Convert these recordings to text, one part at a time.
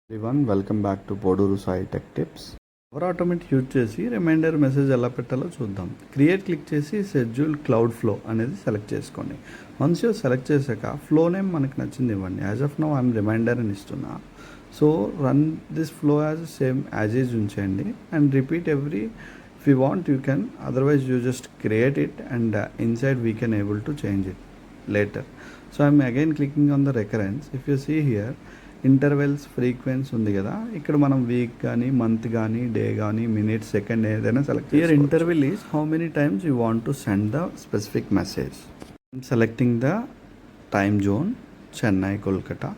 everyone, welcome back to Poduru Sai Tech Tips. Power automate use చేసి reminder message ఎలా పెట్టాలో చూద్దాం. Create click చేసి షెడ్యూల్ క్లౌడ్ ఫ్లో అనేది సెలెక్ట్ చేసుకోండి. వన్స్ యూ సెలెక్ట్ చేశాక ఫ్లో నేమ్ మనకి నచ్చింది ఇవ్వండి. As of now I'm reminder అని ఇస్తున్నా. So run this flow as same as is ఉంచేయండి and repeat every if you want you can, otherwise you just create it and inside we can able to change it later. So I'm again clicking on the recurrence. If you see here intervals frequency ఉంది కదా, ఇక్కడ మనం week కానీ month కానీ day కానీ minute second ఏదైనా select here. Interval is how many times you want to send the specific message. Selecting the time zone Chennai Kolkata.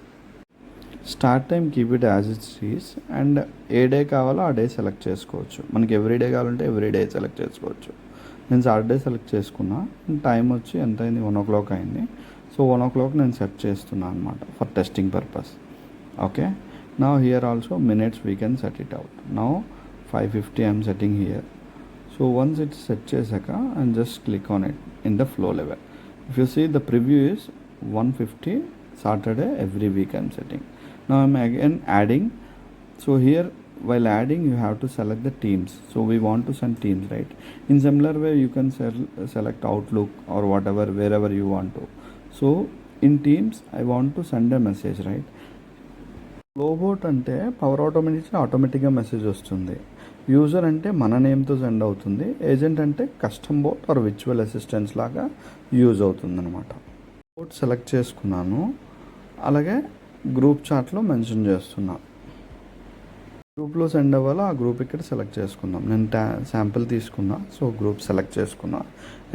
Start time keep it as it is and A day కావాలో ఆ day select చేసుకోవచ్చు. మనకి every day కావాలంటే every day select చేసుకోవచ్చు. నేను Saturday select చేసుకున్నా. Time వచ్చి ఎంత అయింది, 1 o'clock అయింది. సో 1 o'clock నేను సెట్ చేస్తున్నాను అనమాట for testing purpose. Okay, now here also minutes we can set it out. Now 5:50 I am setting here. So once it's set chesaka and just click on it in the flow level. If you see the preview is 150 Saturday every week I am setting. Now I am again adding. So here while adding you have to select the teams. So we want to send teams, right? In similar way you can select Outlook or whatever, wherever you want to. So in teams I want to send a message, right? Flow bot అంటే power automatic ఆటోమేటిక్గా message వస్తుంది. User అంటే మన నేమ్తో send అవుతుంది. Agent అంటే custom bot or virtual assistants లాగా use అవుతుంది అనమాట. బోట్ సెలెక్ట్ చేసుకున్నాను. అలాగే గ్రూప్ చాట్లో మెన్షన్ చేస్తున్నా. గ్రూప్లో సెండ్ అవ్వాలో ఆ గ్రూప్ ఇక్కడ సెలెక్ట్ చేసుకుందాం. నేను శాంపిల్ తీసుకున్నా. సో గ్రూప్ సెలెక్ట్ చేసుకున్నా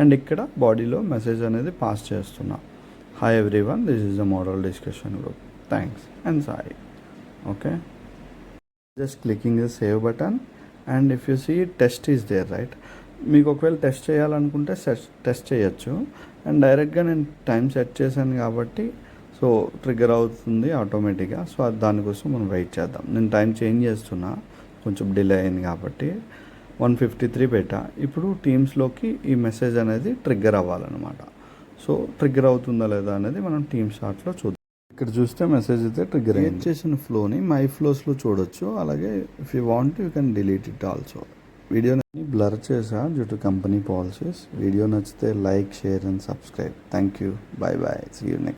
అండ్ ఇక్కడ బాడీలో మెసేజ్ అనేది పాస్ చేస్తున్నా. Hi everyone, this is the model discussion group, thanks and Sai. Okay, just clicking the save button and if you see test is there, right? మీకు ఒకవేళ test చేయాలనుకుంటే test చేయొచ్చు. And డైరెక్ట్గా నేను టైం సెట్ చేశాను కాబట్టి సో ట్రిగ్గర్ అవుతుంది ఆటోమేటిక్గా. సో దానికోసం మనం వెయిట్ చేద్దాం. నేను టైం చేంజ్ చేస్తున్నా, కొంచెం డిలే అయింది కాబట్టి 1:53 పెట్టా. ఇప్పుడు టీమ్స్లోకి ఈ మెసేజ్ అనేది ట్రిగ్గర్ అవ్వాలన్నమాట. సో ట్రిగ్గర్ అవుతుందా లేదా అనేది మనం టీమ్ చార్ట్లో చూద్దాం. ఇక్కడ చూస్తే మెసేజ్ అయితే ట్రిగ్గర్ క్రియేట్ చేసిన ఫ్లోని మై ఫ్లోస్లో చూడొచ్చు. అలాగే if you want you can delete it also. వీడియోని బ్లర్ చేసా due to company policies. Video నచ్చితే like, share and subscribe. Thank you, bye bye, see you next.